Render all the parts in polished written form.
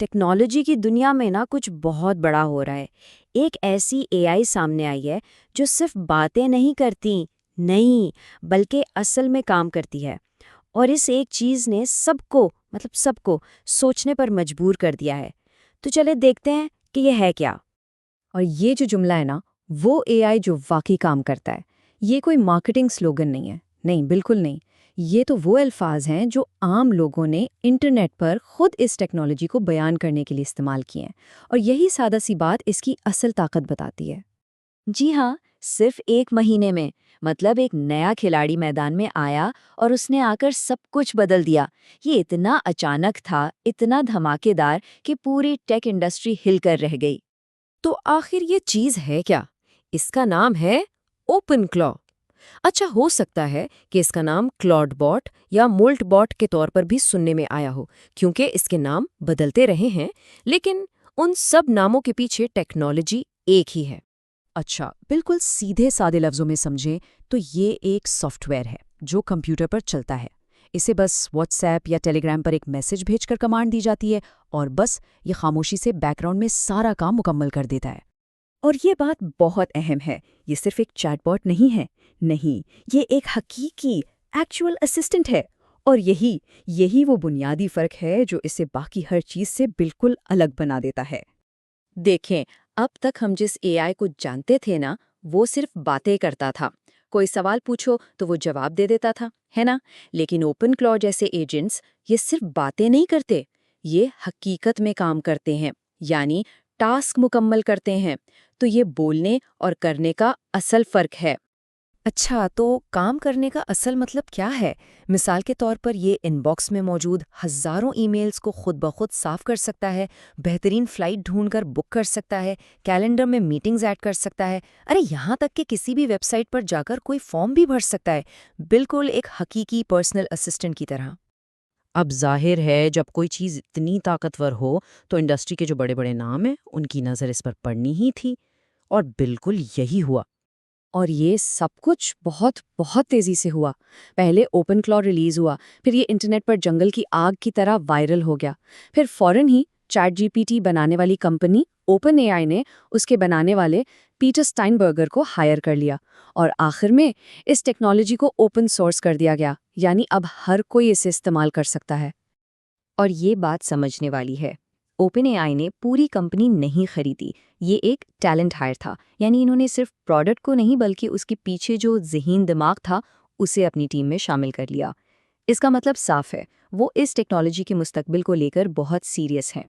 Technology کی دنیا میں نا کچھ بہت بڑا ہو رہا ہے۔ ایک ایسی اے آئی سامنے آئی ہے جو صرف باتیں نہیں کرتی، نہیں، بلکہ اصل میں کام کرتی ہے۔ اور اس ایک چیز نے سب کو سوچنے پر مجبور کر دیا ہے۔ تو چلے دیکھتے ہیں کہ یہ ہے کیا۔ اور یہ جو جملہ ہے نا، وہ اے آئی جو واقعی کام کرتا ہے، یہ کوئی مارکیٹنگ سلوگن نہیں ہے، نہیں، بالکل نہیں۔ یہ تو وہ الفاظ ہیں جو عام لوگوں نے انٹرنیٹ پر خود اس ٹیکنالوجی کو بیان کرنے کے لیے استعمال کیے ہیں، اور یہی سادہ سی بات اس کی اصل طاقت بتاتی ہے۔ جی ہاں، صرف 1 مہینے میں، مطلب ایک نیا کھلاڑی میدان میں آیا اور اس نے آ کر سب کچھ بدل دیا۔ یہ اتنا اچانک تھا، اتنا دھماکے دار کہ پوری ٹیک انڈسٹری ہل کر رہ گئی۔ تو آخر یہ چیز ہے کیا؟ اس کا نام ہے اوپن کلا۔ اچھا، ہو سکتا ہے کہ اس کا نام کلاؤڈ باٹ یا مولٹ باٹ کے طور پر بھی سننے میں آیا ہو، کیونکہ اس کے نام بدلتے رہے ہیں، لیکن ان سب ناموں کے پیچھے ٹیکنالوجی ایک ہی ہے۔ اچھا، بالکل سیدھے سادے لفظوں میں سمجھیں تو یہ ایک سافٹ ویئر ہے جو کمپیوٹر پر چلتا ہے۔ اسے بس واٹس ایپ یا ٹیلی گرام پر ایک میسج بھیج کر کمانڈ دی جاتی ہے، اور بس یہ خاموشی سے بیک گراؤنڈ میں سارا کام مکمل کر دیتا ہے۔ اور یہ بات بہت اہم ہے، یہ صرف ایک چیٹ باٹ نہیں ہے، نہیں، یہ ایک حقیقی ایکچوئل اسسٹنٹ ہے، اور یہی وہ بنیادی فرق ہے جو اسے باقی ہر چیز سے بالکل الگ بنا دیتا ہے۔ دیکھیں، اب تک ہم جس اے آئی کو جانتے تھے نا، وہ صرف باتیں کرتا تھا۔ کوئی سوال پوچھو تو وہ جواب دے دیتا تھا، ہے نا؟ لیکن اوپن کلاؤڈ جیسے ایجنٹس یہ صرف باتیں نہیں کرتے، یہ حقیقت میں کام کرتے ہیں، یعنی ٹاسک مکمل کرتے ہیں۔ تو یہ بولنے اور کرنے کا اصل فرق ہے۔ اچھا، تو کام کرنے کا اصل مطلب کیا ہے؟ مثال کے طور پر یہ ان باکس میں موجود ہزاروں ای میلز کو خود بخود صاف کر سکتا ہے، بہترین فلائٹ ڈھونڈ کر بک کر سکتا ہے، کیلنڈر میں میٹنگز ایڈ کر سکتا ہے، یہاں تک کہ کسی بھی ویب سائٹ پر جا کر کوئی فارم بھی بھر سکتا ہے، بالکل ایک حقیقی پرسنل اسسٹنٹ کی طرح۔ اب ظاہر ہے جب کوئی چیز اتنی طاقتور ہو تو انڈسٹری کے جو بڑے بڑے نام ہیں ان کی نظر اس پر پڑنی ہی تھی، اور بالکل یہی ہوا۔ اور یہ سب کچھ بہت تیزی سے ہوا۔ پہلے اوپن کلاؤڈ ریلیز ہوا، پھر یہ انٹرنیٹ پر جنگل کی آگ کی طرح وائرل ہو گیا، پھر فوراً ہی چیٹ جی پی ٹی بنانے والی کمپنی اوپن اے آئی نے اس کے بنانے والے پیٹر اسٹائنبرگر کو ہائر کر لیا، اور آخر میں اس ٹیکنالوجی کو اوپن سورس کر دیا گیا، یعنی اب ہر کوئی اسے استعمال کر سکتا ہے۔ اور یہ بات سمجھنے والی ہے، اوپن اے آئی نے پوری کمپنی نہیں خریدی، یہ ایک ٹیلنٹ ہائر تھا، یعنی انہوں نے صرف پروڈکٹ کو نہیں بلکہ اس کے پیچھے جو ذہین دماغ تھا اسے اپنی ٹیم میں شامل کر لیا۔ اس کا مطلب صاف ہے، وہ اس ٹیکنالوجی کے مستقبل کو لے کر بہت سیریس ہیں۔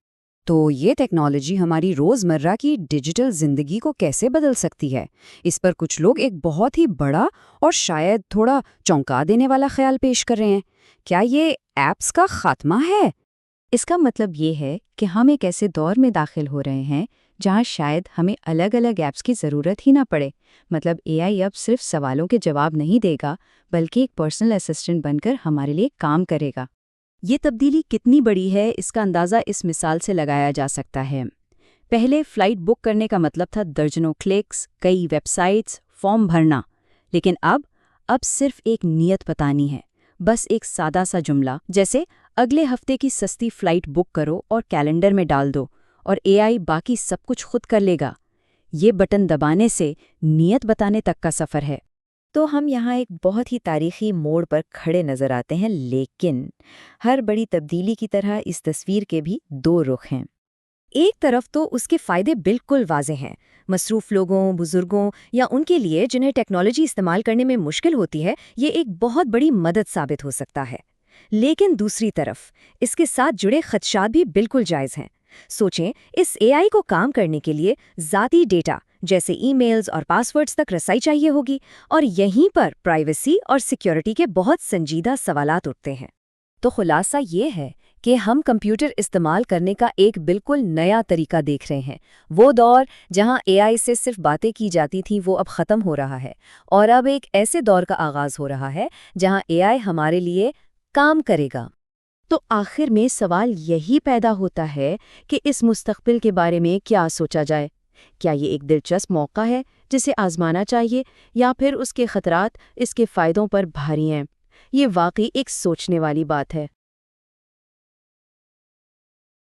تو یہ ٹیکنالوجی ہماری روزمرہ کی ڈیجیٹل زندگی کو کیسے بدل سکتی ہے؟ اس پر کچھ لوگ ایک بہت ہی بڑا اور شاید تھوڑا چونکا دینے والا خیال پیش کر رہے ہیں۔ کیا یہ ایپس کا خاتمہ ہے؟ اس کا مطلب یہ ہے کہ ہم ایک ایسے دور میں داخل ہو رہے ہیں جہاں شاید ہمیں الگ الگ ایپس کی ضرورت ہی نہ پڑے۔ مطلب اے آئی اب صرف سوالوں کے جواب نہیں دے گا، بلکہ ایک پرسنل اسسٹنٹ بن کر ہمارے لیے کام کرے گا۔ یہ تبدیلی کتنی بڑی ہے، اس کا اندازہ اس مثال سے لگایا جا سکتا ہے۔ پہلے فلائٹ بک کرنے کا مطلب تھا درجنوں کلکس، کئی ویب سائٹس، فارم بھرنا، لیکن اب صرف ایک نیت بتانی ہے، بس ایک سادہ سا جملہ، جیسے اگلے ہفتے کی سستی فلائٹ بک کرو اور کیلنڈر میں ڈال دو، اور اے آئی باقی سب کچھ خود کر لے گا۔ یہ بٹن دبانے سے نیت بتانے تک کا سفر ہے۔ تو ہم یہاں ایک بہت ہی تاریخی موڑ پر کھڑے نظر آتے ہیں، لیکن ہر بڑی تبدیلی کی طرح اس تصویر کے بھی 2 رخ ہیں۔ ایک طرف تو اس کے فائدے بالکل واضح ہیں، مصروف لوگوں، بزرگوں یا ان کے لیے جنہیں ٹیکنالوجی استعمال کرنے میں مشکل ہوتی ہے، یہ ایک بہت بڑی مدد ثابت ہو سکتا ہے۔ لیکن دوسری طرف اس کے ساتھ جڑے خدشات بھی بالکل جائز ہیں۔ سوچیں، اس اے آئی کو کام کرنے کے لیے ذاتی ڈیٹا جیسے ای میلز اور پاس ورڈز تک رسائی چاہیے ہوگی، اور یہیں پر پرائیویسی اور سیکیورٹی کے بہت سنجیدہ سوالات اٹھتے ہیں۔ تو خلاصہ یہ ہے کہ ہم کمپیوٹر استعمال کرنے کا ایک بالکل نیا طریقہ دیکھ رہے ہیں۔ وہ دور جہاں اے آئی سے صرف باتیں کی جاتی تھیں وہ اب ختم ہو رہا ہے، اور اب ایک ایسے دور کا آغاز ہو رہا ہے جہاں اے آئی ہمارے لیے کام کرے گا۔ تو آخر میں سوال یہی پیدا ہوتا ہے کہ اس مستقبل کے بارے میں کیا سوچا جائے؟ کیا یہ ایک دلچسپ موقع ہے جسے آزمانا چاہیے، یا پھر اس کے خطرات اس کے فائدوں پر بھاری ہیں؟ یہ واقعی ایک سوچنے والی بات ہے۔